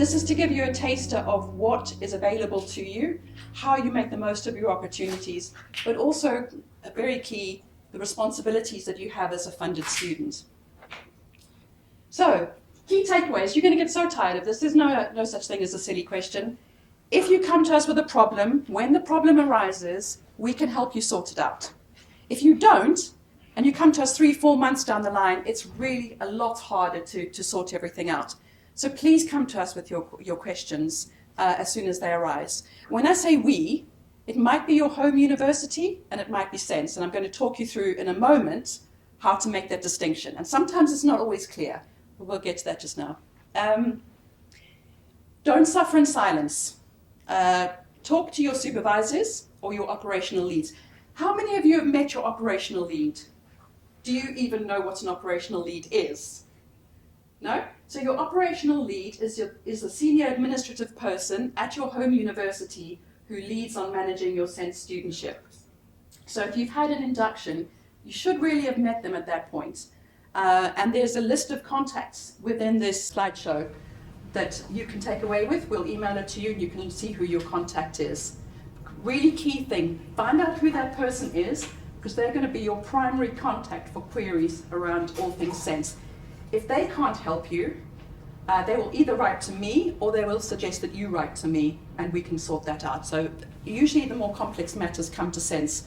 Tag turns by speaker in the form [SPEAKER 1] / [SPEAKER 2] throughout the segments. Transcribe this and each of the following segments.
[SPEAKER 1] This is to give you a taster of what is available to you, how you make the most of your opportunities, but also, very key, the responsibilities that you have as a funded student. So, key takeaways. You're going to get so tired of this. There's no such thing as a silly question. If you come to us with a problem, when the problem arises, we can help you sort it out. If you don't, and you come to us 3-4 months down the line, it's really a lot harder to sort everything out. So please come to us with your questions as soon as they arise. When I say we, it might be your home university and it might be SENSS, and I'm going to talk you through in a moment how to make that distinction. And sometimes it's not always clear, but we'll get to that just now. Don't suffer in silence. Talk to your supervisors or your operational leads. How many of you have met your operational lead? Do you even know what an operational lead is? No? So your operational lead is a senior administrative person at your home university who leads on managing your SENSS studentship. So if you've had an induction, you should really have met them at that point. And there's a list of contacts within this slideshow that you can take away with. We'll email it to you and you can see who your contact is. Really key thing, find out who that person is, because they're going to be your primary contact for queries around all things SENSS. If they can't help you, they will either write to me or they will suggest that you write to me and we can sort that out. So usually the more complex matters come to SENSS,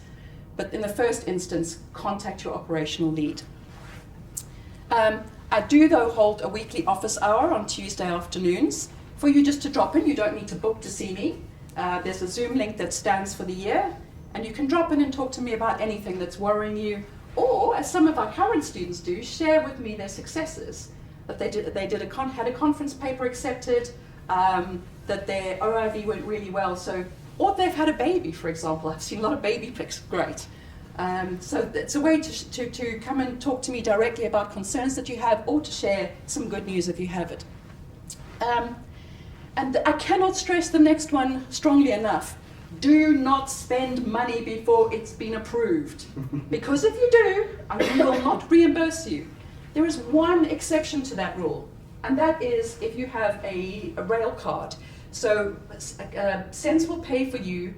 [SPEAKER 1] but in the first instance, contact your operational lead. I do, though, hold a weekly office hour on Tuesday afternoons for you just to drop in. You don't need to book to see me. There's a Zoom link that stands for the year, and you can drop in and talk to me about anything that's worrying you, or, as some of our current students do, share with me their successes. That had a conference paper accepted, that their OIV went really well, or they've had a baby, for example. I've seen a lot of baby pics, great. So it's a way to come and talk to me directly about concerns that you have, or to share some good news if you have it. And I cannot stress the next one strongly enough. Do not spend money before it's been approved. Because if you do, I will not reimburse you. There is one exception to that rule, and that is if you have a rail card. So SENSS will pay for you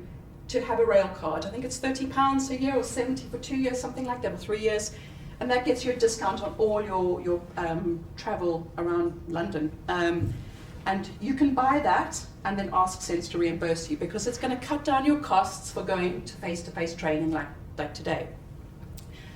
[SPEAKER 1] to have a rail card. I think it's £30 a year or 70 for 2 years, something like that, or 3 years. And that gets you a discount on all your travel around London. And you can buy that and then ask SENSS to reimburse you, because it's going to cut down your costs for going to face-to-face training like today.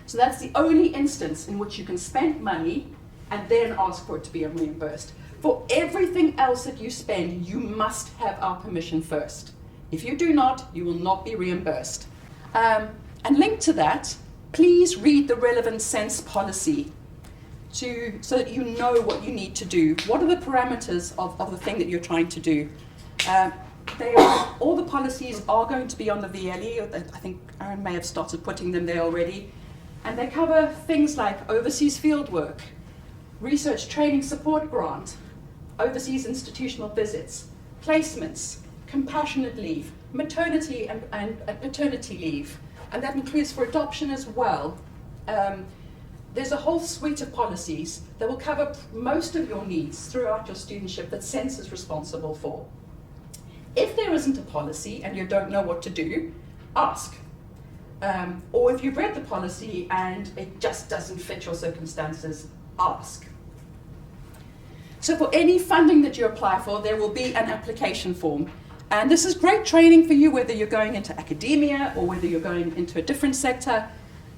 [SPEAKER 1] So that's the only instance in which you can spend money and then ask for it to be reimbursed. For everything else that you spend, you must have our permission first. If you do not, you will not be reimbursed. And linked to that, please read the relevant SENSS policy so that you know what you need to do. What are the parameters of the thing that you're trying to do? All the policies are going to be on the VLE. I think Aaron may have started putting them there already. And they cover things like overseas fieldwork, research training support grant, overseas institutional visits, placements, compassionate leave, maternity and paternity leave, and that includes for adoption as well. There's a whole suite of policies that will cover most of your needs throughout your studentship that SENSS is responsible for. If there isn't a policy and you don't know what to do, ask. Or if you've read the policy and it just doesn't fit your circumstances, ask. So for any funding that you apply for, there will be an application form. And this is great training for you, whether you're going into academia or whether you're going into a different sector,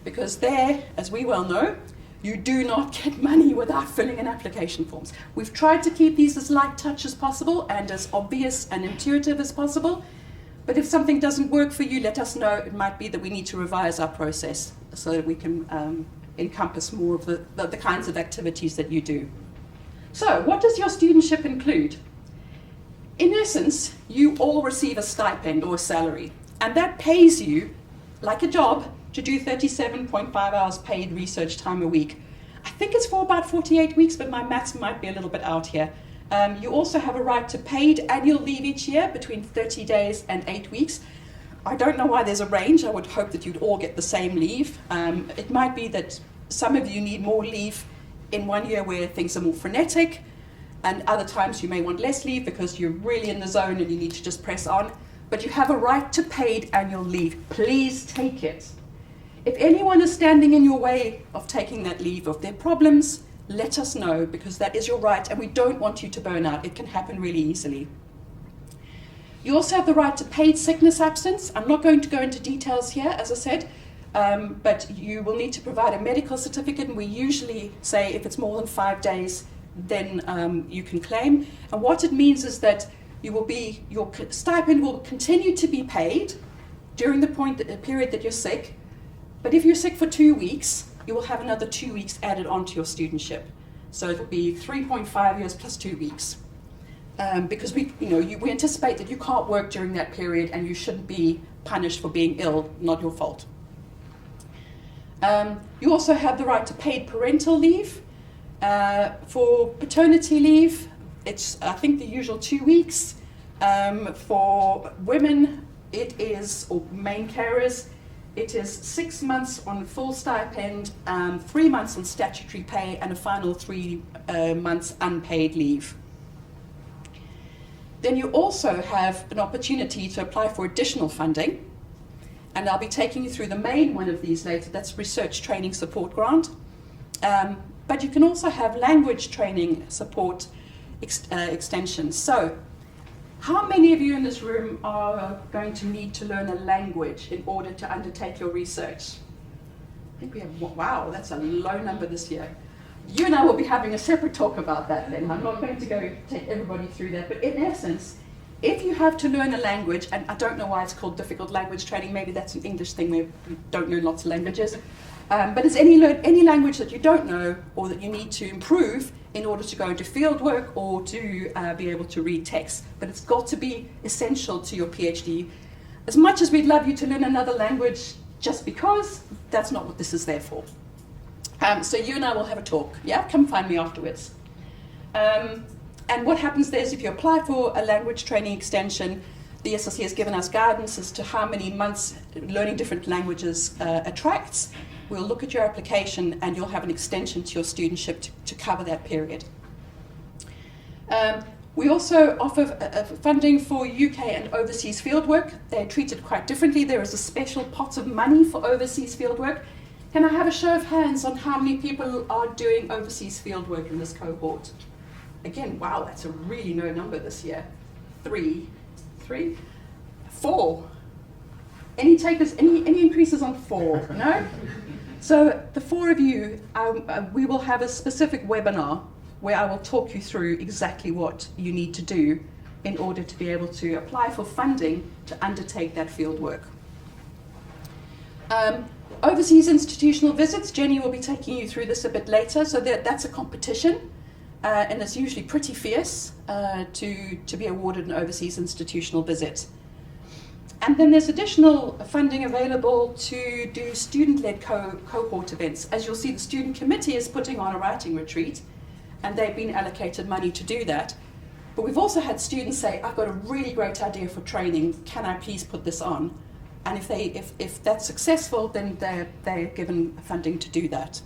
[SPEAKER 1] because there, as we well know, you do not get money without filling in application forms. We've tried to keep these as light touch as possible and as obvious and intuitive as possible. But if something doesn't work for you, let us know. It might be that we need to revise our process so that we can encompass more of the kinds of activities that you do. So, what does your studentship include? In essence, you all receive a stipend or a salary, and that pays you, like a job, to do 37.5 hours paid research time a week. I think it's for about 48 weeks, but my maths might be a little bit out here. You also have a right to paid annual leave each year between 30 days and 8 weeks. I don't know why there's a range. I would hope that you'd all get the same leave. It might be that some of you need more leave in 1 year where things are more frenetic. and other times you may want less leave because you're really in the zone and you need to just press on. But you have a right to paid annual leave. Please take it. If anyone is standing in your way of taking that leave, of their problems, let us know, because that is your right and we don't want you to burn out. It can happen really easily. You also have the right to paid sickness absence. I'm not going to go into details here, as I said, but you will need to provide a medical certificate, and we usually say if it's more than 5 days, then you can claim. And what it means is that your stipend will continue to be paid during the period that you're sick, but if you're sick for 2 weeks, you will have another 2 weeks added onto your studentship. So it will be 3.5 years plus 2 weeks. Because we anticipate that you can't work during that period and you shouldn't be punished for being ill, not your fault. You also have the right to paid parental leave. For paternity leave, it's, I think, the usual 2 weeks. For women, it is, or main carers, it is 6 months on full stipend, 3 months on statutory pay, and a final 3 months unpaid leave. Then you also have an opportunity to apply for additional funding, and I'll be taking you through the main one of these later. That's Research Training Support Grant. But you can also have language training support extensions. So, how many of you in this room are going to need to learn a language in order to undertake your research? I think we have, wow, that's a low number this year. You and I will be having a separate talk about that then. I'm not going to go take everybody through that, but in essence, if you have to learn a language, and I don't know why it's called difficult language training, maybe that's an English thing where we don't learn lots of languages, but it's any language that you don't know or that you need to improve in order to go into field work or to be able to read text. But it's got to be essential to your PhD. As much as we'd love you to learn another language just because, that's not what this is there for. So you and I will have a talk, yeah? Come find me afterwards. And what happens there is if you apply for a language training extension, the SLC has given us guidance as to how many months learning different languages attracts. We'll look at your application and you'll have an extension to your studentship to cover that period. We also offer funding for UK and overseas fieldwork. They're treated quite differently. There is a special pot of money for overseas fieldwork. Can I have a show of hands on how many people are doing overseas fieldwork in this cohort? Again, wow, that's a really low number this year. 3, 4. Any takers, any increases on 4? No? So the 4 of you, we will have a specific webinar where I will talk you through exactly what you need to do in order to be able to apply for funding to undertake that field work. Overseas institutional visits, Jenny will be taking you through this a bit later, so that's a competition, and it's usually pretty fierce to be awarded an overseas institutional visit. And then there's additional funding available to do student-led cohort events. As you'll see, the student committee is putting on a writing retreat, and they've been allocated money to do that. But we've also had students say, I've got a really great idea for training, can I please put this on? And if that's successful, then they're given funding to do that.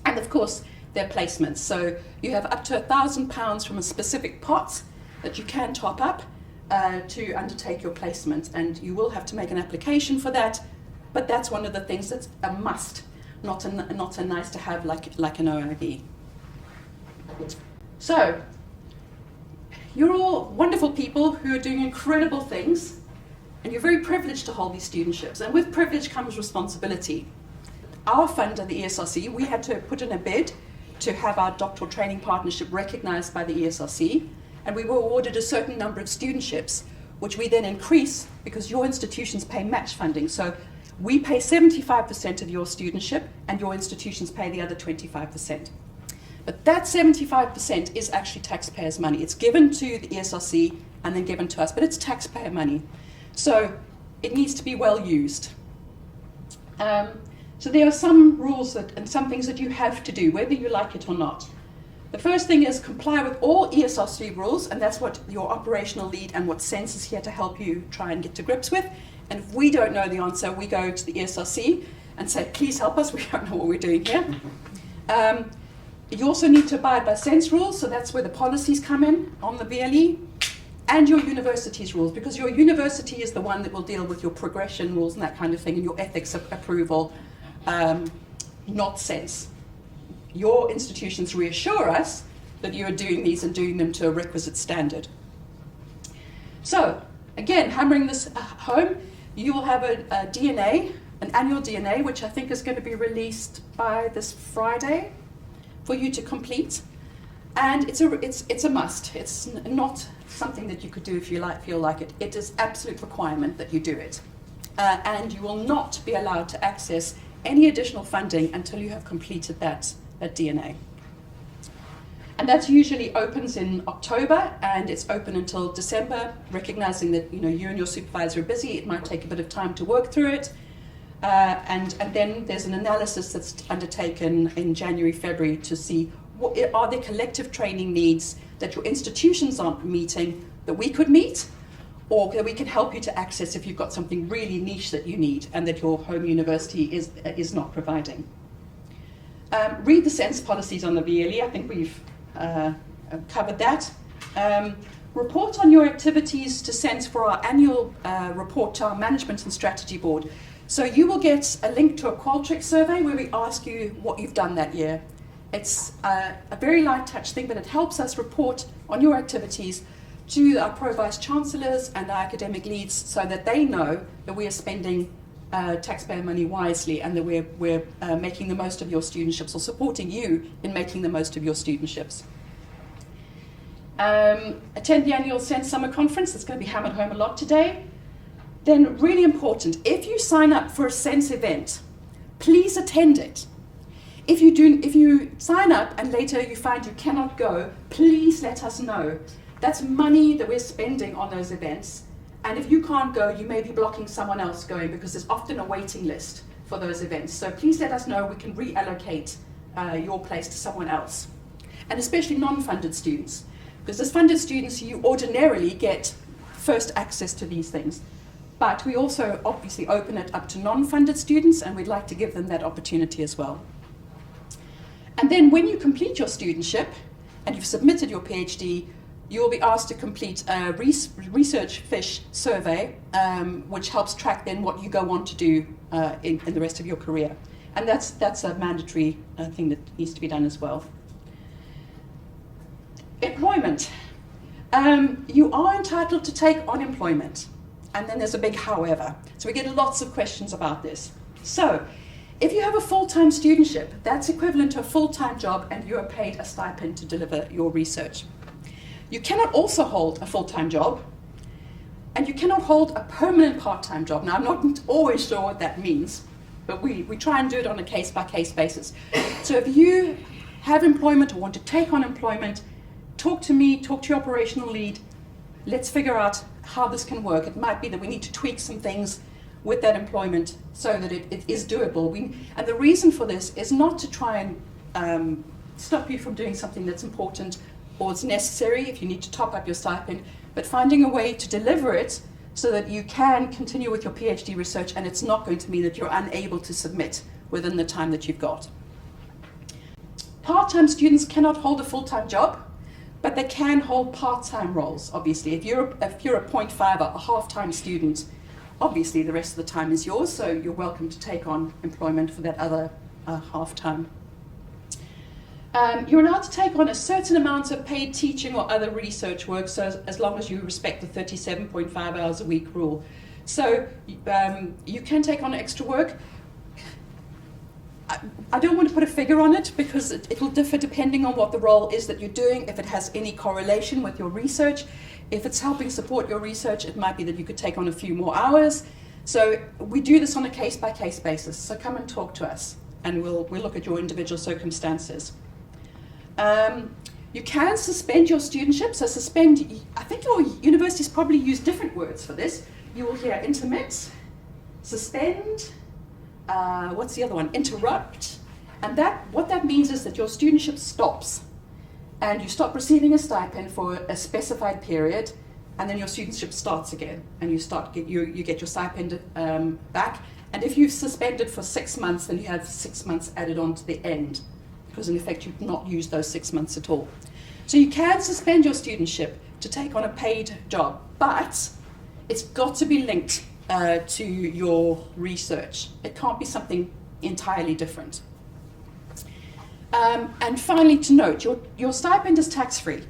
[SPEAKER 1] And of course, their placements. So you have up to £1,000 from a specific pot that you can top up to undertake your placement. And you will have to make an application for that, but that's one of the things that's a must, not a nice to have like an OIB. So, you're all wonderful people who are doing incredible things, and you're very privileged to hold these studentships. And with privilege comes responsibility. Our funder, the ESRC, we had to put in a bid to have our doctoral training partnership recognized by the ESRC, and we were awarded a certain number of studentships, which we then increase because your institutions pay match funding. So we pay 75% of your studentship, and your institutions pay the other 25%. But that 75% is actually taxpayers' money. It's given to the ESRC and then given to us, but it's taxpayer money. So it needs to be well used. So there are some rules and some things that you have to do, whether you like it or not. The first thing is comply with all ESRC rules, and that's what your operational lead and what SENSS is here to help you try and get to grips with. And if we don't know the answer, we go to the ESRC and say, please help us, we don't know what we're doing here. You also need to abide by SENSS rules, so that's where the policies come in on the VLE, and your university's rules, because your university is the one that will deal with your progression rules and that kind of thing, and your ethics approval, not SENSS. Your institutions reassure us that you are doing these and doing them to a requisite standard. So, again, hammering this home, you will have a DNA, an annual DNA, which I think is going to be released by this Friday for you to complete. And it's a must. It's not something that you could do if you feel like it. It is absolute requirement that you do it. And you will not be allowed to access any additional funding until you have completed that DNA. And that usually opens in October, and it's open until December, recognizing that you and your supervisor are busy. It might take a bit of time to work through it. And then there's an analysis that's undertaken in January, February to see what are there collective training needs that your institutions aren't meeting that we could meet, or that we can help you to access if you've got something really niche that you need and that your home university is not providing. Read the SENSS policies on the VLE. I think we've covered that. Report on your activities to SENSS for our annual report to our Management and Strategy Board. So you will get a link to a Qualtrics survey where we ask you what you've done that year. It's a very light touch thing, but it helps us report on your activities to our Pro-Vice Chancellors and our academic leads so that they know that we are spending taxpayer money wisely and that we're making the most of your studentships, or supporting you in making the most of your studentships. Attend the annual SENSS Summer Conference. It's going to be hammered home a lot today. Then, really important, if you sign up for a SENSS event, please attend it. If you sign up and later you find you cannot go, please let us know. That's money that we're spending on those events. And if you can't go, you may be blocking someone else going, because there's often a waiting list for those events. So please let us know. We can reallocate your place to someone else. And especially non-funded students, because as funded students, you ordinarily get first access to these things. But we also obviously open it up to non-funded students, and we'd like to give them that opportunity as well. And then when you complete your studentship and you've submitted your PhD, you will be asked to complete a research fish survey, which helps track then what you go on to do in the rest of your career. And that's a mandatory thing that needs to be done as well. Employment. You are entitled to take on employment. And then there's a big however. So we get lots of questions about this. So if you have a full-time studentship, that's equivalent to a full-time job, and you are paid a stipend to deliver your research. You cannot also hold a full-time job, and you cannot hold a permanent part-time job. Now, I'm not always sure what that means, but we try and do it on a case-by-case basis. So if you have employment or want to take on employment, talk to me, talk to your operational lead. Let's figure out how this can work. It might be that we need to tweak some things with that employment so that it is doable. And the reason for this is not to try and stop you from doing something that's important or it's necessary if you need to top up your stipend, but finding a way to deliver it so that you can continue with your PhD research, and it's not going to mean that you're unable to submit within the time that you've got. Part-time students cannot hold a full-time job, but they can hold part-time roles, obviously. If you're a 0.5 or a half-time student, obviously the rest of the time is yours, so you're welcome to take on employment for that other half-time. You're allowed to take on a certain amount of paid teaching or other research work, so as long as you respect the 37.5 hours a week rule. So you can take on extra work. I don't want to put a figure on it because it will differ depending on what the role is that you're doing, if it has any correlation with your research. If it's helping support your research, it might be that you could take on a few more hours. So we do this on a case-by-case basis. So come and talk to us, and we'll look at your individual circumstances. You can suspend your studentship. So suspend, I think your universities probably use different words for this. You will hear intermit, suspend, what's the other one? Interrupt. And what that means is that your studentship stops, and you stop receiving a stipend for a specified period, and then your studentship starts again, and you get your stipend back. And if you've suspended for 6 months, then you have 6 months added on to the end. because in effect you've not used those 6 months at all. So you can suspend your studentship to take on a paid job, but it's got to be linked to your research. It can't be something entirely different. And finally, to note, your stipend is tax-free,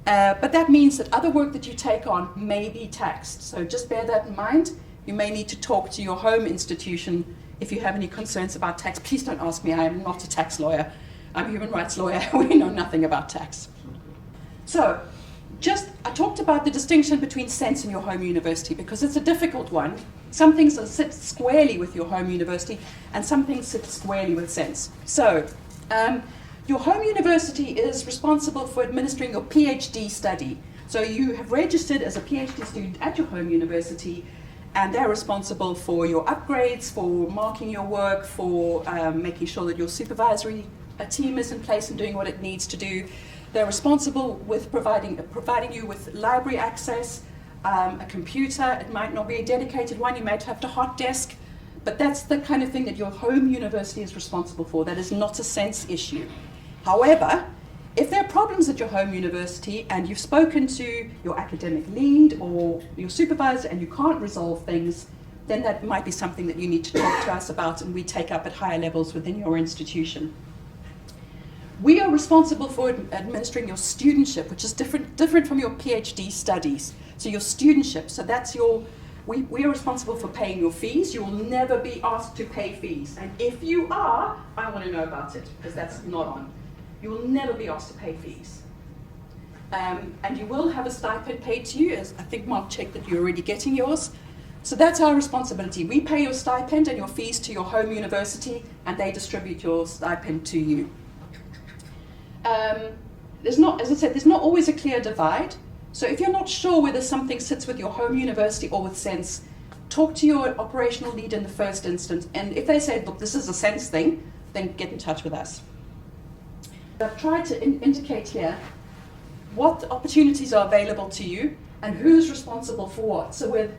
[SPEAKER 1] but that means that other work that you take on may be taxed. So just bear that in mind. You may need to talk to your home institution if you have any concerns about tax. Please don't ask me, I am not a tax lawyer. I'm a human rights lawyer, we know nothing about tax. So, I talked about the distinction between SENSS and your home university because it's a difficult one. Some things sit squarely with your home university and some things sit squarely with SENSS. So, your home university is responsible for administering your PhD study. So you have registered as a PhD student at your home university, and they're responsible for your upgrades, for marking your work, for making sure that your supervisory team is in place and doing what it needs to do. They're responsible with providing you with library access, a computer. It might not be a dedicated one, you might have a hot desk, but that's the kind of thing that your home university is responsible for. That is not a SENSS issue. However, if there are problems at your home university and you've spoken to your academic lead or your supervisor and you can't resolve things, then that might be something that you need to talk to us about and we take up at higher levels within your institution. We are responsible for administering your studentship, which is different from your PhD studies. So your studentship, so that's we are responsible for paying your fees. You will never be asked to pay fees. And if you are, I want to know about it, because that's not on. You will never be asked to pay fees. And you will have a stipend paid to you, as I think Mark checked that you're already getting yours. So that's our responsibility. We pay your stipend and your fees to your home university, and they distribute your stipend to you. As I said, there's not always a clear divide. So if you're not sure whether something sits with your home university or with SENSS, talk to your operational lead in the first instance. And if they say, look, this is a SENSS thing, then get in touch with us. I've tried to indicate here what opportunities are available to you and who's responsible for what. So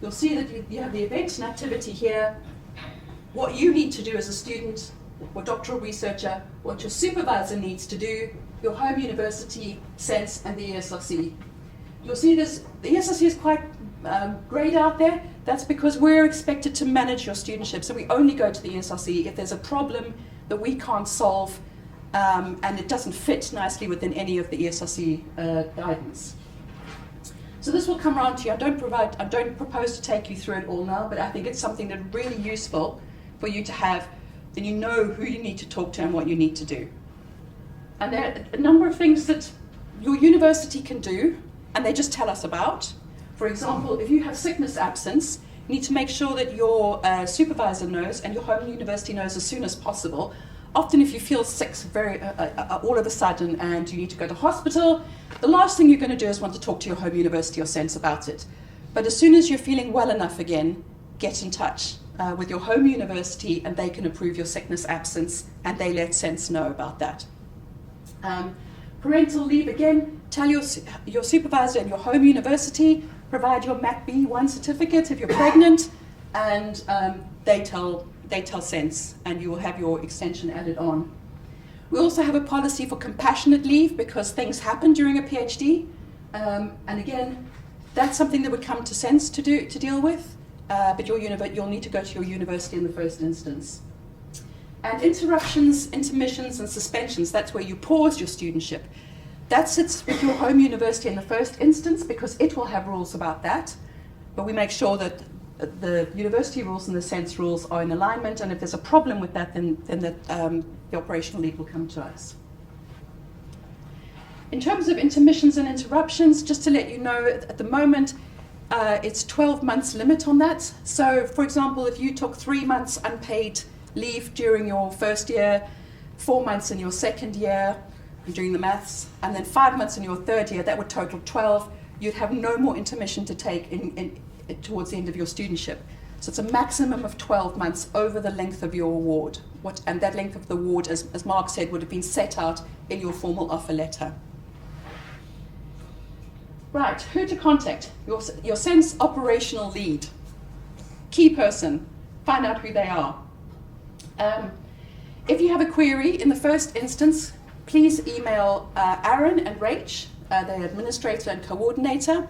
[SPEAKER 1] you'll see that you have the events and activity here, what you need to do as a student, or doctoral researcher, what your supervisor needs to do, your home university, SENSS, and the ESRC. You'll see the ESRC is quite greyed out there. That's because we're expected to manage your studentship. So we only go to the ESRC if there's a problem that we can't solve and it doesn't fit nicely within any of the ESRC guidance. So this will come around to you. I don't propose to take you through it all now, but I think it's something that's really useful for you to have. Then you know who you need to talk to and what you need to do. And there are a number of things that your university can do, and they just tell us about. For example, if you have sickness absence, you need to make sure that your supervisor knows and your home university knows as soon as possible. Often if you feel sick all of a sudden and you need to go to hospital, the last thing you're going to do is want to talk to your home university or SENSS about it. But as soon as you're feeling well enough again, get in touch with your home university and they can approve your sickness absence and they let SENSS know about that. Parental leave, again, tell your supervisor and your home university, provide your MAC B1 certificate if you're pregnant, and they tell SENSS and you will have your extension added on. We also have a policy for compassionate leave because things happen during a PhD, and again, that's something that would come to SENSS to deal with. But you'll need to go to your university in the first instance. And interruptions, intermissions, and suspensions, that's where you pause your studentship. That sits with your home university in the first instance because it will have rules about that. But we make sure that the university rules and the SENSS rules are in alignment, and if there's a problem with that, then the operational lead will come to us. In terms of intermissions and interruptions, just to let you know, at the moment, it's 12 months limit on that. So, for example, if you took 3 months unpaid leave during your first year, 4 months in your second year, I'm doing the maths, and then 5 months in your third year, that would total 12. You'd have no more intermission to take towards the end of your studentship. So it's a maximum of 12 months over the length of your award. And that length of the award, as Mark said, would have been set out in your formal offer letter. Right, who to contact? Your SENSS operational lead. Key person, find out who they are. If you have a query, in the first instance, please email Aaron and Rach, the administrator and coordinator,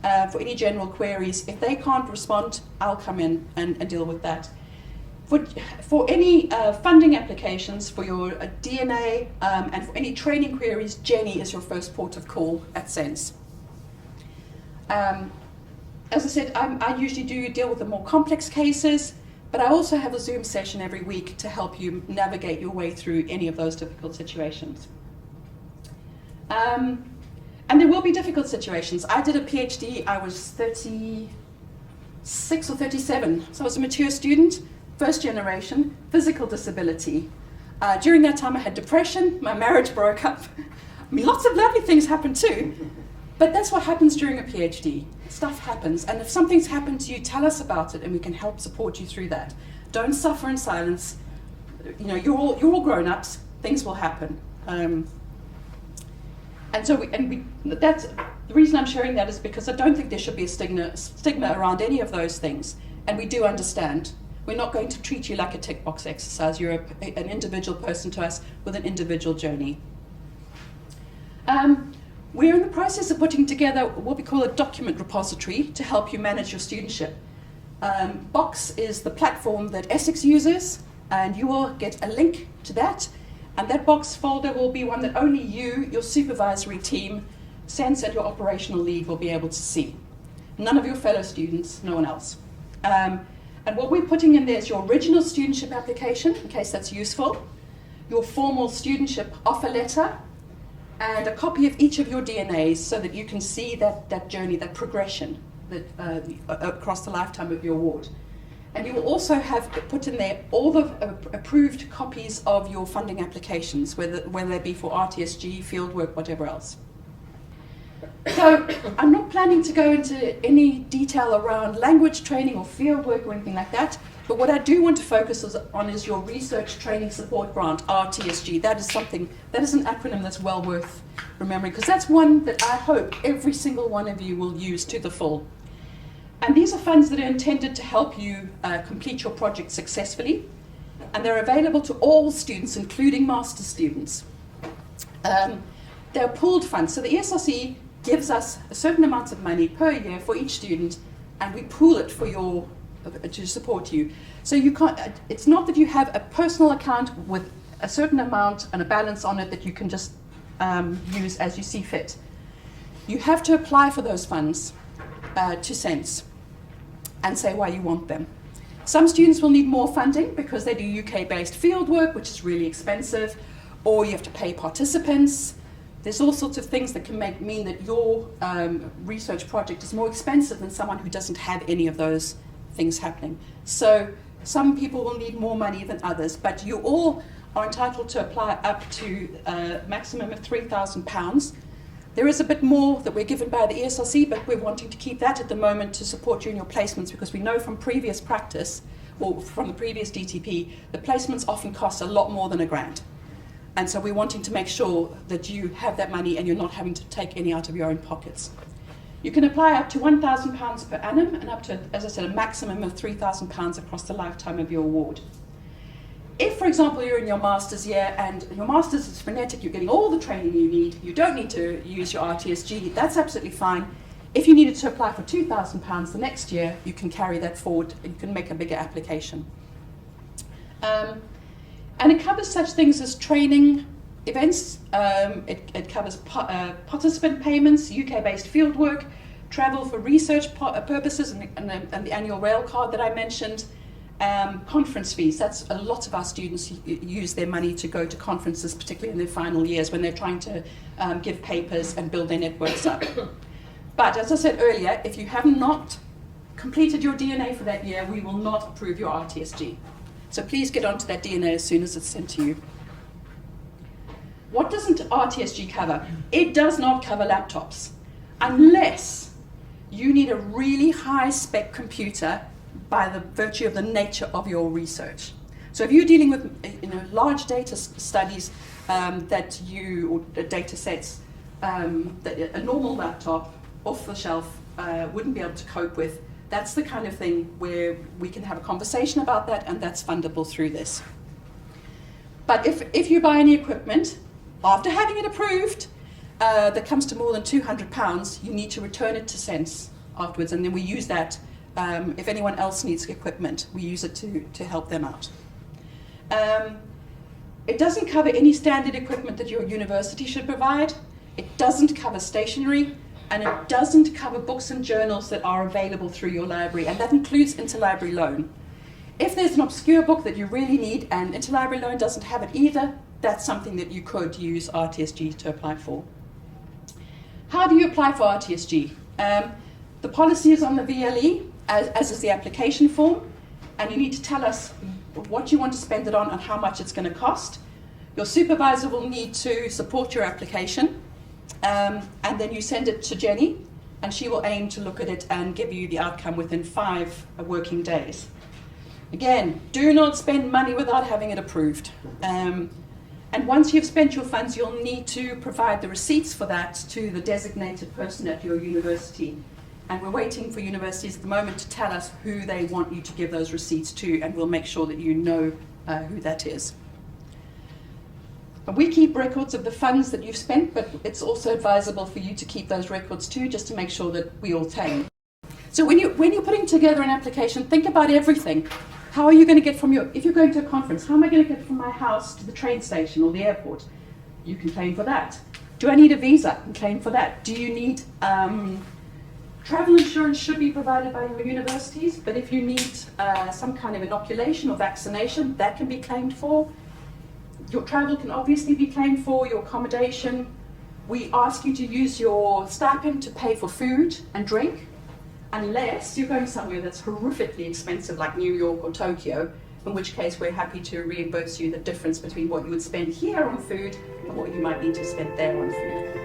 [SPEAKER 1] for any general queries. If they can't respond, I'll come in and deal with that. For any funding applications for your DNA and for any training queries, Jenny is your first port of call at SENSS. As I said, I usually do deal with the more complex cases, but I also have a Zoom session every week to help you navigate your way through any of those difficult situations. And there will be difficult situations. I did a PhD, I was 36 or 37, so I was a mature student, first generation, physical disability. During that time I had depression, my marriage broke up. I mean, lots of lovely things happened too, but that's what happens during a PhD. Stuff happens, and if something's happened to you, tell us about it and we can help support you through that. Don't suffer in silence. You know, you're all grown-ups, things will happen. And so that's the reason I'm sharing that is because I don't think there should be a stigma around any of those things, and we do understand. We're not going to treat you like a tick box exercise. You're an individual person to us with an individual journey. We're in the process of putting together what we call a document repository to help you manage your studentship. Box is the platform that Essex uses, and you will get a link to that. And that Box folder will be one that only you, your supervisory team, SENSS and your operational lead will be able to see. None of your fellow students, no one else. And what we're putting in there is your original studentship application, in case that's useful, your formal studentship offer letter, and a copy of each of your DNAs so that you can see that journey, that progression that, across the lifetime of your award. And you will also have put in there all the approved copies of your funding applications, whether they be for RTSG, fieldwork, whatever else. So I'm not planning to go into any detail around language training or fieldwork or anything like that, but what I do want to focus on is your Research Training Support Grant, RTSG. That is an acronym that's well worth remembering, because that's one that I hope every single one of you will use to the full. And these are funds that are intended to help you complete your project successfully, and they're available to all students, including master's students. They're pooled funds, so the ESRC gives us a certain amount of money per year for each student, and we pool it for to support you. So you can't. It's not that you have a personal account with a certain amount and a balance on it that you can just use as you see fit. You have to apply for those funds to SENSS and say why you want them. Some students will need more funding because they do UK-based fieldwork, which is really expensive, or you have to pay participants. There's all sorts of things that can mean that your research project is more expensive than someone who doesn't have any of those things happening. So some people will need more money than others, but you all are entitled to apply up to a maximum of £3,000. There is a bit more that we're given by the ESRC, but we're wanting to keep that at the moment to support you in your placements, because we know from previous practice, or from the previous DTP, the placements often cost a lot more than £1,000. And so we're wanting to make sure that you have that money and you're not having to take any out of your own pockets. You can apply up to £1,000 per annum and up to, as I said, a maximum of £3,000 across the lifetime of your award. If, for example, you're in your master's year and your master's is frenetic, you're getting all the training you need, you don't need to use your RTSG, that's absolutely fine. If you needed to apply for £2,000 the next year, you can carry that forward and you can make a bigger application. And it covers such things as training events, it covers participant payments, UK-based fieldwork, travel for research purposes and the annual rail card that I mentioned, conference fees. That's a lot of our students use their money to go to conferences, particularly in their final years when they're trying to give papers and build their networks up. But as I said earlier, if you have not completed your DNA for that year, we will not approve your RTSG. So please get onto that DNA as soon as it's sent to you. What doesn't RTSG cover? It does not cover laptops, unless you need a really high-spec computer by the virtue of the nature of your research. So if you're dealing with large data studies or data sets that a normal laptop off the shelf wouldn't be able to cope with, that's the kind of thing where we can have a conversation about that, and that's fundable through this. But if you buy any equipment, after having it approved, that comes to more than £200, you need to return it to SENSS afterwards, and then we use that. If anyone else needs equipment, we use it to help them out. It doesn't cover any standard equipment that your university should provide. It doesn't cover stationery, and it doesn't cover books and journals that are available through your library, and that includes interlibrary loan. If there's an obscure book that you really need and interlibrary loan doesn't have it either, that's something that you could use RTSG to apply for. How do you apply for RTSG? The policy is on the VLE, as is the application form, and you need to tell us what you want to spend it on and how much it's going to cost. Your supervisor will need to support your application, and then you send it to Jenny, and she will aim to look at it and give you the outcome within 5 working days. Again, do not spend money without having it approved. And once you've spent your funds, you'll need to provide the receipts for that to the designated person at your university. And we're waiting for universities at the moment to tell us who they want you to give those receipts to, and we'll make sure that you know who that is. But we keep records of the funds that you've spent, but it's also advisable for you to keep those records too, just to make sure that we all tally. So when you're putting together an application, think about everything. How are you going to get if you're going to a conference, how am I going to get from my house to the train station or the airport? You can claim for that. Do I need a visa? I can claim for that. Do you need, travel insurance should be provided by your universities, but if you need some kind of inoculation or vaccination, that can be claimed for. Your travel can obviously be claimed for, your accommodation. We ask you to use your stipend to pay for food and drink, unless you're going somewhere that's horrifically expensive like New York or Tokyo, in which case we're happy to reimburse you the difference between what you would spend here on food and what you might need to spend there on food.